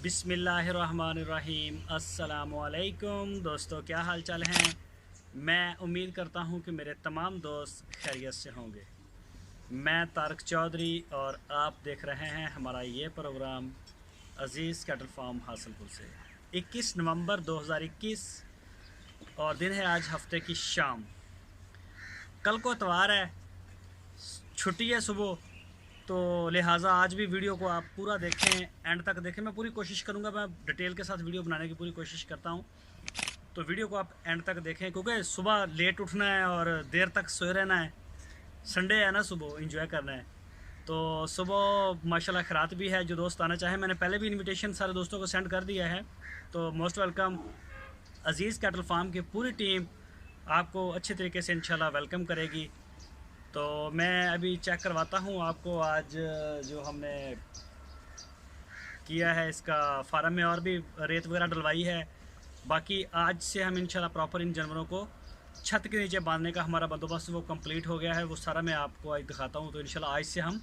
बिस्मिल्लाहिर्रहमानिर्रहीम। अस्सलामुअलैकुम दोस्तों, क्या हाल चाल हैं। मैं उम्मीद करता हूं कि मेरे तमाम दोस्त खैरियत से होंगे। मैं तारक चौधरी और आप देख रहे हैं हमारा ये प्रोग्राम अज़ीज़ कैटल फार्म हासिलपुर से। 21 नवंबर 2021 और दिन है आज हफ्ते की शाम। कल को इतवार है, छुट्टी है सुबह, तो लिहाजा आज भी वीडियो को आप पूरा देखें, एंड तक देखें। मैं पूरी कोशिश करूंगा, मैं डिटेल के साथ वीडियो बनाने की पूरी कोशिश करता हूं, तो वीडियो को आप एंड तक देखें क्योंकि सुबह लेट उठना है और देर तक सोए रहना है। संडे है ना, सुबह एंजॉय करना है। तो सुबह माशाल्लाह खैरात भी है। जो दोस्त आना चाहे, मैंने पहले भी इनविटेशन सारे दोस्तों को सेंड कर दिया है, तो मोस्ट वेलकम। अज़ीज़ कैटल फार्म की पूरी टीम आपको अच्छे तरीके से इंशाल्लाह वेलकम करेगी। तो मैं अभी चेक करवाता हूँ आपको आज जो हमने किया है इसका फार्म में, और भी रेत वगैरह डलवाई है। बाकी आज से हम इंशाल्लाह प्रॉपर इन जानवरों को छत के नीचे बांधने का हमारा बंदोबस्त वो कंप्लीट हो गया है। वो सारा मैं आपको आज दिखाता हूँ। तो इंशाल्लाह आज से हम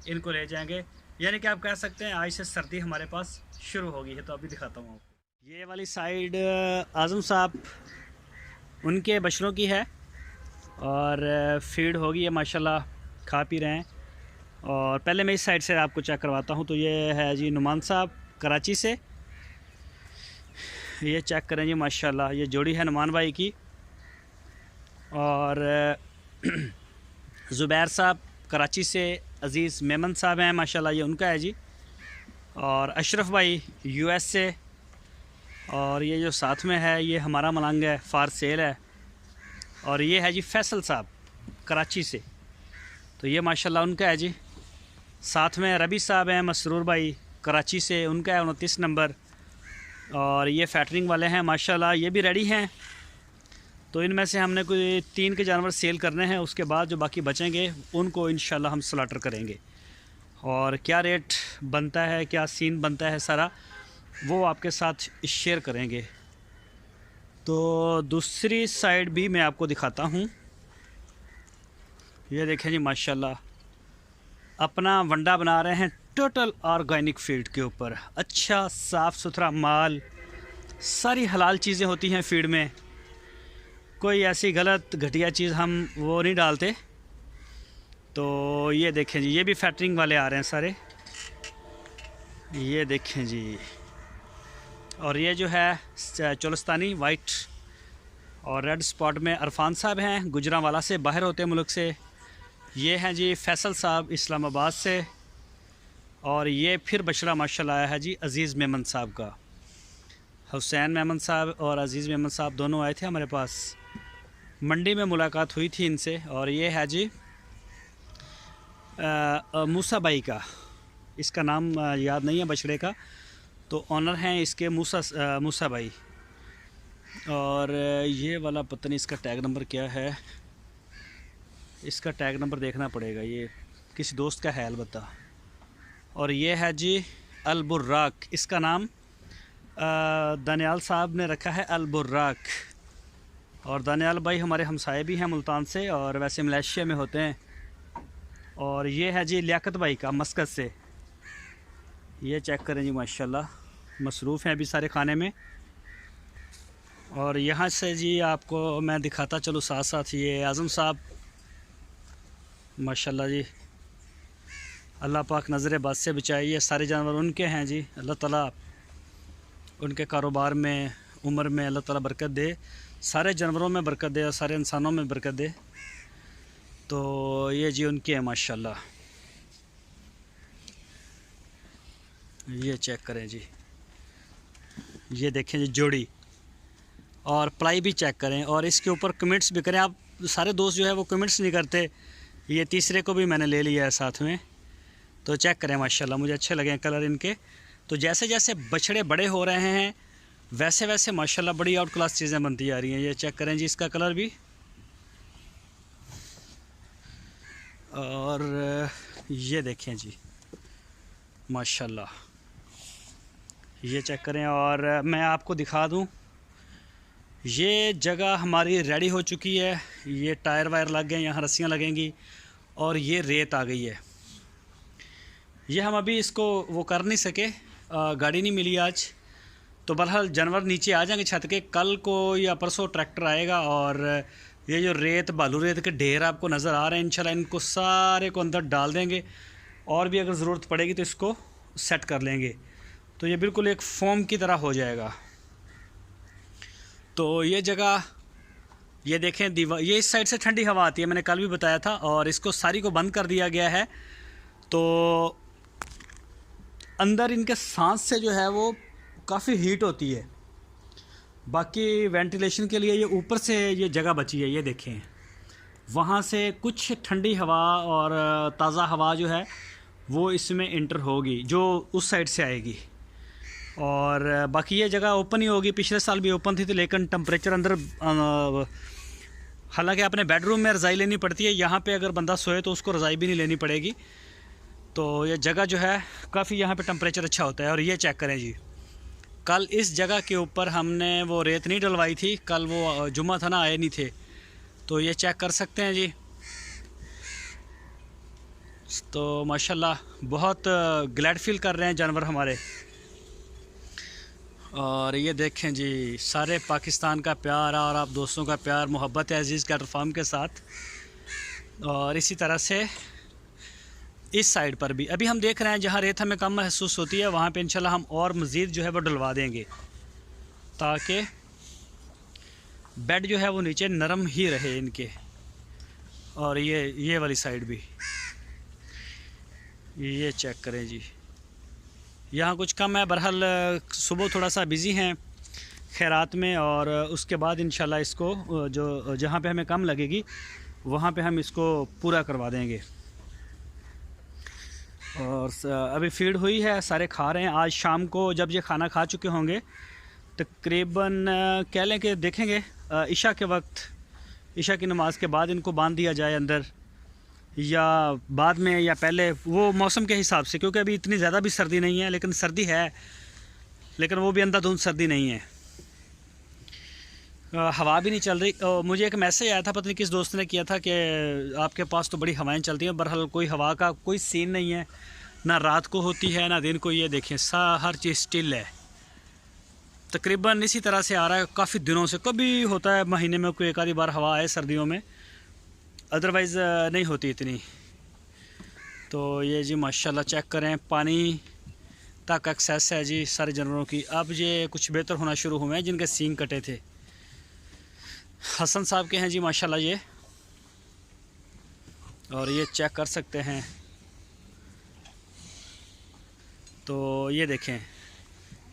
इनको ले जाएंगे, यानी कि आप कह सकते हैं आज से सर्दी हमारे पास शुरू हो गई है। तो अभी दिखाता हूँ आपको। ये वाली साइड आज़म साहब उनके बछड़ों की है और फीड होगी है माशाल्लाह, खा पी रहे हैं। और पहले मैं इस साइड से आपको चेक करवाता हूँ। तो ये है जी नुमान साहब कराची से। ये चेक करें जी माशाल्लाह, ये जोड़ी है नुमान भाई की। और ज़ुबैर साहब कराची से, अज़ीज़ मेमन साहब हैं माशाल्लाह, ये उनका है जी। और अशरफ भाई यूएस से। और ये जो साथ में है ये हमारा मलंग है, फार सेल है। और ये है जी फैसल साहब कराची से, तो ये माशाल्लाह उनका है जी। साथ में रबी साहब हैं मसरूर भाई कराची से, उनका है 29 नंबर। और ये फैटरिंग वाले हैं माशाल्लाह, ये भी रेडी हैं। तो इनमें से हमने कोई 3 के जानवर सेल करने हैं, उसके बाद जो बाकी बचेंगे उनको इंशाल्लाह हम स्लाटर करेंगे। और क्या रेट बनता है, क्या सीन बनता है, सारा वो आपके साथ शेयर करेंगे। तो दूसरी साइड भी मैं आपको दिखाता हूँ। ये देखें जी माशाल्लाह, अपना वंडा बना रहे हैं टोटल ऑर्गेनिक फीड के ऊपर। अच्छा साफ़ सुथरा माल, सारी हलाल चीज़ें होती हैं फीड में, कोई ऐसी गलत घटिया चीज़ हम वो नहीं डालते। तो ये देखें जी, ये भी फैटरिंग वाले आ रहे हैं सारे, ये देखें जी। और ये जो है चोलस्तानी वाइट और रेड स्पॉट में अरफान साहब हैं, गुजरांवाला से, बाहर होते मुल्क से। ये हैं जी फैसल साहब इस्लामाबाद से। और ये फिर बछड़ा माशाल्लाह आया है जी अज़ीज़ मेमन साहब का। हुसैन मेमन साहब और अज़ीज़ मेमन साहब दोनों आए थे हमारे पास, मंडी में मुलाकात हुई थी इनसे। और ये है जी मूसा भाई का, इसका नाम याद नहीं है बछड़े का, तो ऑनर हैं इसके मूसा भाई। और ये वाला पता नहीं इसका टैग नंबर क्या है, इसका टैग नंबर देखना पड़ेगा, ये किसी दोस्त का है अलबत्ता। और ये है जी अल-बुर्राक, इसका नाम दानियाल साहब ने रखा है अल-बुर्राक। और दानियाल भाई हमारे हमसाए भी हैं मुल्तान से, और वैसे मलेशिया में होते हैं। और ये है जी लियाकत भाई का मस्कत से। ये चेक करें जी माशाल्लाह, मसरूफ़ हैं अभी सारे खाने में। और यहाँ से जी आपको मैं दिखाता चलूँ साथ साथ, ये आज़म साहब माशाल्लाह जी, अल्लाह पाक नज़र बद से बचाए। ये सारे जानवर उनके हैं जी। अल्लाह ताला उनके कारोबार में, उम्र में अल्लाह ताला बरकत दे, सारे जानवरों में बरकत दे और सारे इंसानों में बरकत दे। तो ये जी उनके हैं माशाल्लाह, ये चेक करें जी, ये देखें जी जोड़ी। और पलाई भी चेक करें और इसके ऊपर कमेंट्स भी करें। आप सारे दोस्त जो है वो कमेंट्स नहीं करते, ये तीसरे को भी मैंने ले लिया है साथ में। तो चेक करें माशाल्लाह, मुझे अच्छे लगे कलर इनके। तो जैसे जैसे बछड़े बड़े हो रहे हैं वैसे वैसे माशाल्लाह बड़ी आउट क्लास चीज़ें बनती आ रही हैं। ये चेक करें जी इसका कलर भी। और ये देखें जी माशाल्लाह, ये चेक करें। और मैं आपको दिखा दूं, ये जगह हमारी रेडी हो चुकी है। ये टायर वायर लग गए, यहाँ रस्सियाँ लगेंगी और ये रेत आ गई है। ये हम अभी इसको वो कर नहीं सके, गाड़ी नहीं मिली आज, तो बहरहाल जानवर नीचे आ जाएंगे छत के। कल को या परसों ट्रैक्टर आएगा और ये जो रेत बालू रेत के ढेर आपको नज़र आ रहे हैं, इंशाल्लाह इनको सारे को अंदर डाल देंगे और भी अगर ज़रूरत पड़ेगी तो इसको सेट कर लेंगे। तो ये बिल्कुल एक फोम की तरह हो जाएगा। तो ये जगह ये देखें, दीवार ये इस साइड से ठंडी हवा आती है, मैंने कल भी बताया था, और इसको सारी को बंद कर दिया गया है। तो अंदर इनके सांस से जो है वो काफ़ी हीट होती है। बाकी वेंटिलेशन के लिए ये ऊपर से ये जगह बची है, ये देखें वहाँ से कुछ ठंडी हवा और ताज़ा हवा जो है वो इसमें इंटर होगी, जो उस साइड से आएगी। और बाकी ये जगह ओपन ही होगी। पिछले साल भी ओपन थी तो लेकिन टेम्परेचर अंदर, हालांकि अपने बेडरूम में रज़ाई लेनी पड़ती है, यहाँ पे अगर बंदा सोए तो उसको रज़ाई भी नहीं लेनी पड़ेगी। तो ये जगह जो है काफ़ी यहाँ पे टेम्परेचर अच्छा होता है। और ये चेक करें जी, कल इस जगह के ऊपर हमने वो रेत नहीं डलवाई थी, कल वो जुम्मा था ना, आए नहीं थे। तो ये चेक कर सकते हैं जी। तो माशाल्लाह बहुत ग्लैड फील कर रहे हैं जानवर हमारे। और ये देखें जी, सारे पाकिस्तान का प्यार और आप दोस्तों का प्यार मोहब्बत है अजीज़ कैटल फार्म के साथ। और इसी तरह से इस साइड पर भी अभी हम देख रहे हैं, जहाँ रेत हमें कम महसूस होती है वहाँ पे इंशाल्लाह हम और मज़ीद जो है वो डलवा देंगे, ताकि बेड जो है वो नीचे नरम ही रहे इनके। और ये वाली साइड भी ये चेक करें जी, यहाँ कुछ कम है। बहरहाल सुबह थोड़ा सा बिज़ी हैं खैरात में, और उसके बाद इंशाल्लाह इसको जो जहाँ पे हमें कम लगेगी वहाँ पे हम इसको पूरा करवा देंगे। और अभी फीड हुई है, सारे खा रहे हैं। आज शाम को जब ये खाना खा चुके होंगे तकरीबन कह लें कि देखेंगे इशा के वक्त, इशा की नमाज़ के बाद इनको बांध दिया जाए अंदर, या बाद में या पहले, वो मौसम के हिसाब से, क्योंकि अभी इतनी ज़्यादा भी सर्दी नहीं है, लेकिन सर्दी है, लेकिन वो भी अंधाधुंध सर्दी नहीं है। हवा भी नहीं चल रही। मुझे एक मैसेज आया था, पता नहीं किस दोस्त ने किया था, कि आपके पास तो बड़ी हवाएं चलती हैं। बहरहाल कोई हवा का कोई सीन नहीं है, ना रात को होती है ना दिन को। ये देखें हर चीज़ स्टिल है। तकरीबन इसी तरह से आ रहा है काफ़ी दिनों से। कभी होता है महीने में कोई एक आधी बार हवा आए सर्दियों में, अदरवाइज़ नहीं होती इतनी। तो ये जी माशाल्लाह चेक करें, पानी तक एक्सेस है जी सारे जानवरों की। अब ये कुछ बेहतर होना शुरू हुए हैं जिनके सींग कटे थे। हसन साहब के हैं जी माशाल्लाह ये, और ये चेक कर सकते हैं। तो ये देखें,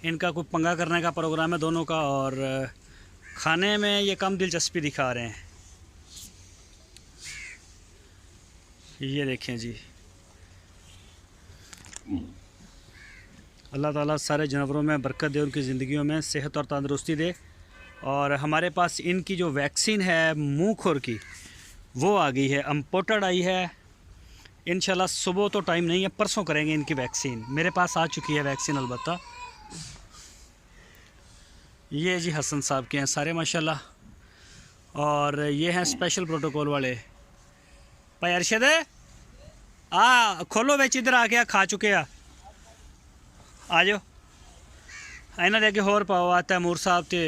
इनका कोई पंगा करने का प्रोग्राम है दोनों का, और खाने में ये कम दिलचस्पी दिखा रहे हैं। ये देखें जी, अल्लाह ताला सारे जानवरों में बरकत दे, उनकी ज़िंदगियों में सेहत और तंदुरुस्ती दे। और हमारे पास इनकी जो वैक्सीन है मुँह खुर की, वो आ गई है, इम्पोर्टेड आई है। इंशाल्लाह सुबह तो टाइम नहीं है, परसों करेंगे इनकी वैक्सीन। मेरे पास आ चुकी है वैक्सीन अलबत्ता। ये जी हसन साहब के हैं सारे माशाल्लाह, और ये हैं स्पेशल प्रोटोकॉल वाले। भाई अरशद खोलो बेच, इधर आ गया, खा चुके आ जाओ। इन्हों के अगे होर पाओ, आ तैमूर साहब ते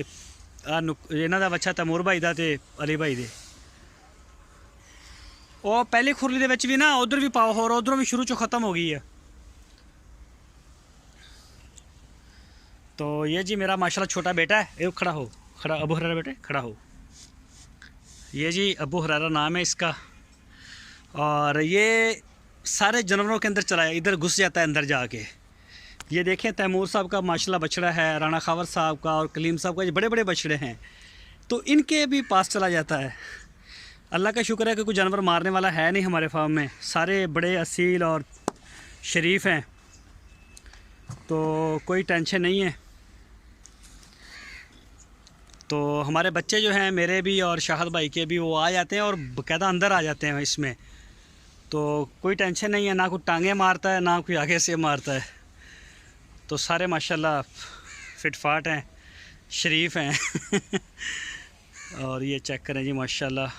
इन्हों का बच्चा तैमूर भाई का ते अली भाई दे। वो पहली खुरली दे विच भी ना उधर भी पाओ होर, उधरों भी शुरू चो ख़त्म हो गई है। तो ये जी मेरा माशाल्लाह छोटा बेटा है, ये खड़ा हो, खड़ा, अबू हुरैरा बेटे खड़ा हो। ये जी अबू हुरैरा नाम है इसका। और ये सारे जानवरों के अंदर चला है, इधर घुस जाता है अंदर जाके। ये देखें तैमूर साहब का माशाल्लाह बछड़ा है, राणा खावर साहब का और कलीम साहब का, ये बड़े बड़े बछड़े हैं, तो इनके भी पास चला जाता है। अल्लाह का शुक्र है कि कोई जानवर मारने वाला है नहीं हमारे फार्म में, सारे बड़े असील और शरीफ हैं, तो कोई टेंशन नहीं है। तो हमारे बच्चे जो हैं, मेरे भी और शाहद भाई के भी, वो आ जाते हैं और बाकायदा अंदर आ जाते हैं इसमें, तो कोई टेंशन नहीं है। ना कोई टांगे मारता है, ना कोई आगे से मारता है। तो सारे माशाल्लाह फिट फाट हैं, शरीफ हैं। और ये चेक करें जी माशाल्लाह,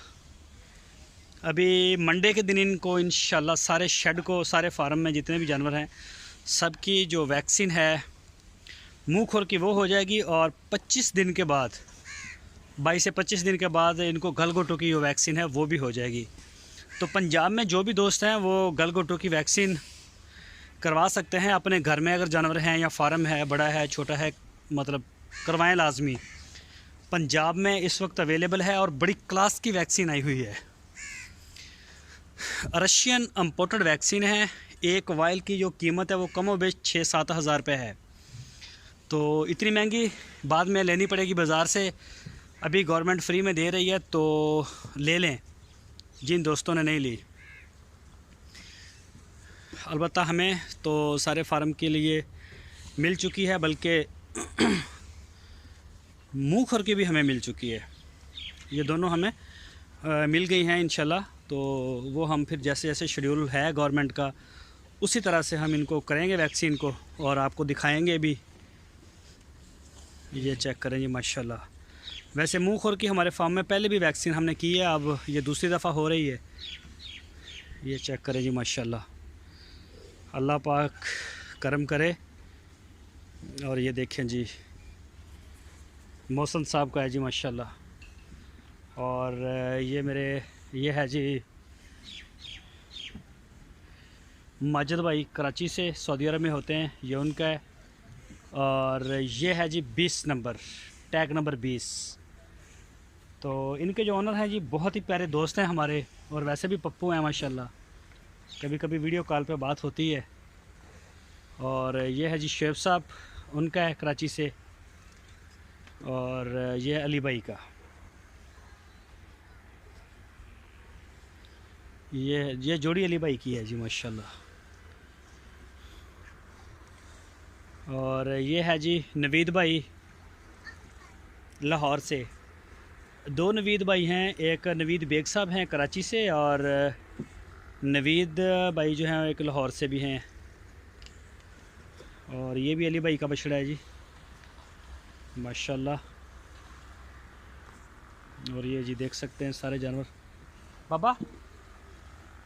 अभी मंडे के दिन इनको इंशाल्लाह सारे शेड को, सारे फार्म में जितने भी जानवर हैं, सबकी जो वैक्सीन है मुँह खोर की वो हो जाएगी, और 25 दिन के बाद, 22 से 25 दिन के बाद इनको गलघोटू की जो वैक्सीन है वो भी हो जाएगी। तो पंजाब में जो भी दोस्त हैं वो गलघोटू की वैक्सीन करवा सकते हैं अपने घर में, अगर जानवर हैं या फार्म है, बड़ा है छोटा है, मतलब करवाएं लाजमी। पंजाब में इस वक्त अवेलेबल है और बड़ी क्लास की वैक्सीन आई हुई है। रशियन इम्पोर्टेड वैक्सीन है। एक वायल की जो कीमत है वो कम व बेश 6-7 हज़ार रुपये है। तो इतनी महंगी बाद में लेनी पड़ेगी बाज़ार से, अभी गवर्नमेंट फ्री में दे रही है तो ले लें जिन दोस्तों ने नहीं ली। अलबत्ता हमें तो सारे फार्म के लिए मिल चुकी है, बल्कि मुँह खोर की भी हमें मिल चुकी है। ये दोनों हमें मिल गई हैं इंशाल्लाह। तो वो हम फिर जैसे जैसे शेड्यूल है गवर्नमेंट का उसी तरह से हम इनको करेंगे वैक्सीन को, और आपको दिखाएंगे भी। ये चेक करें जी माशाल्लाह। वैसे मुँह खोर की हमारे फार्म में पहले भी वैक्सीन हमने की है, अब ये दूसरी दफ़ा हो रही है। ये चेक करें जी माशाल्लाह, अल्लाह पाक करम करे। और ये देखें जी मौसम साहब का है जी माशाल्लाह। और ये है जी माजिद भाई, कराची से सऊदी अरब में होते हैं, ये उनका है। और ये है जी 20 नंबर, टैग नंबर 20। तो इनके जो ओनर हैं जी बहुत ही प्यारे दोस्त हैं हमारे, और वैसे भी पप्पू हैं माशाल्लाह। कभी कभी वीडियो कॉल पे बात होती है। और ये है जी शेफ साहब, उनका है कराची से। और ये अली भाई का, ये जोड़ी अली भाई की है जी माशाल्लाह। और ये है जी नवीद भाई लाहौर से। दो नवीद भाई हैं, एक नवीद बेग साहब हैं कराची से, और नवीद भाई जो हैं एक लाहौर से भी हैं। और ये भी अली भाई का बछड़ा है जी माशाल्लाह। और ये जी देख सकते हैं सारे जानवर।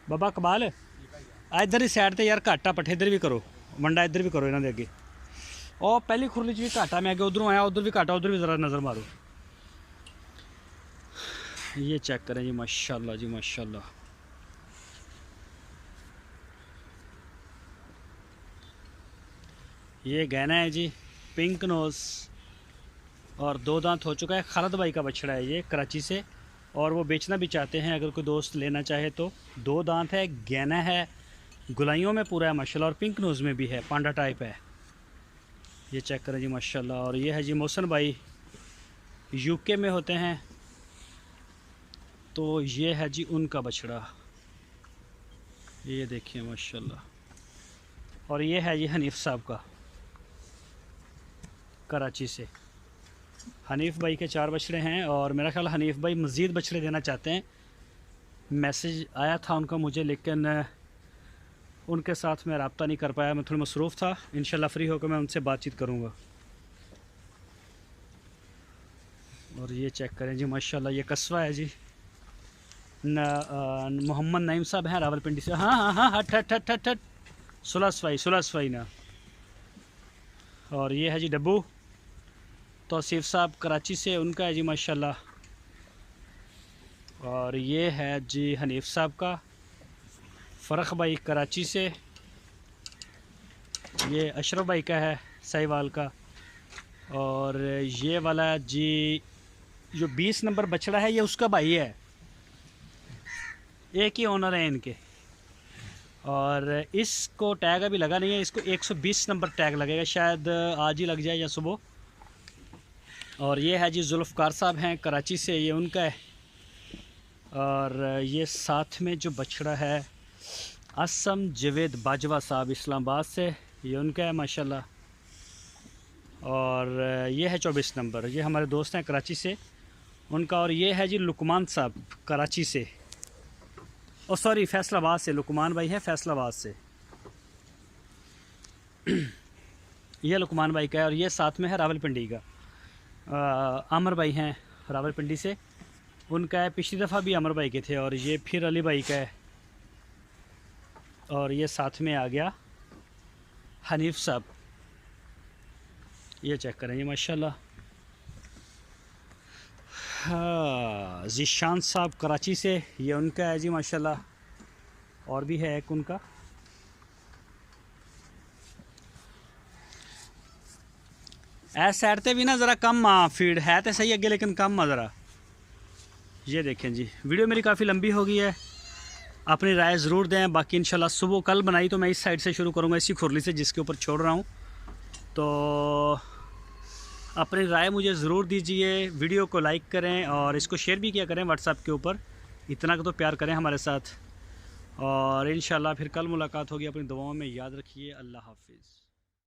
बाबा कमाल इधर ही साइड ते यार घाटा पट्ठे इधर भी करो, वंडा इधर भी करो इन्होंने अगे। और पहली खुरली भी घाटा, मैं अगे उधरों आया, उधर भी घाटा, उधर भी ज़रा नज़र मारो। ये चेक करें जी माशाल्लाह जी माशाल्लाह। ये गहना है जी पिंक नोज़, और 2 दांत हो चुका है। खालिद भाई का बछड़ा है ये कराची से, और वो बेचना भी चाहते हैं अगर कोई दोस्त लेना चाहे तो। 2 दांत है, गहना है, गुलाइयों में पूरा है माशाल्लाह, और पिंक नोज़ में भी है, पांडा टाइप है। ये चेक करें जी माशाल्लाह। और ये है जी मोहसन भाई, यूके में होते हैं। तो ये है जी उनका बछड़ा, ये देखिए माशाल्लाह। और ये है जी हनीफ साहब का कराची से। हनीफ भाई के 4 बछड़े हैं, और मेरा ख्याल हनीफ भाई मज़ीद बछड़े देना चाहते हैं। मैसेज आया था उनका मुझे, लेकिन उनके साथ मैं रब्ता नहीं कर पाया, मैं थोड़ा मसरूफ़ था। इंशाल्लाह फ्री होकर मैं उनसे बातचीत करूँगा। और ये चेक करें जी माशाल्लाह, ये कस्बा है जी। मोहम्मद नईम साहब हैं रावलपिंडी से। हाँ, हट हट हट हट हट, सुलह सफाई ना। और ये है जी डब्बू तौसीफ़ साहब कराची से, उनका है जी माशाल्लाह। और ये है जी हनीफ साहब का, फ़रख भाई कराची से। ये अशरफ भाई का है साहिवाल का। और ये वाला जी जो 20 नंबर बछड़ा है, ये उसका भाई है, एक ही ओनर है इनके। और इसको टैग अभी लगा नहीं है, इसको 120 नंबर टैग लगेगा, शायद आज ही लग जाए या सुबह। और ये है जी जुल्फ़कार साहब हैं कराची से, ये उनका है। और ये साथ में जो बछड़ा है असम जवेद बाजवा साहब इस्लामाबाद से, ये उनका है माशाल्लाह। और ये है 24 नंबर, ये हमारे दोस्त हैं कराची से, उनका। और ये है जी लुकमान साहब कराची से, और सॉरी फैसलाबाद से, लुकमान भाई हैं फैसलाबाद से। ये लुकमान भाई का है। और ये साथ में है रावलपिंडी का, आमर भाई हैं रावलपिंडी से, उनका है। पिछली दफ़ा भी आमर भाई के थे। और ये फिर अली भाई का है। और ये साथ में आ गया हनीफ साहब, ये चेक करें ये माशाल्लाह। हाँ, ज़ीशान साहब कराची से, ये उनका है जी माशाल्लाह। और भी है एक उनका। ऐस साइड पे भी ना ज़रा कम फीड है तो सही अगे, लेकिन कम ज़रा। ये देखें जी, वीडियो मेरी काफ़ी लंबी हो गई है, अपनी राय ज़रूर दें। बाकी इंशाल्लाह सुबह कल बनाई तो मैं इस साइड से शुरू करूँगा, इसी खुरली से जिसके ऊपर छोड़ रहा हूँ। तो अपनी राय मुझे ज़रूर दीजिए, वीडियो को लाइक करें और इसको शेयर भी किया करें व्हाट्सएप के ऊपर। इतना का तो प्यार करें हमारे साथ। और इंशाल्लाह फिर कल मुलाकात होगी। अपनी दुआओं में याद रखिए। अल्लाह हाफिज़।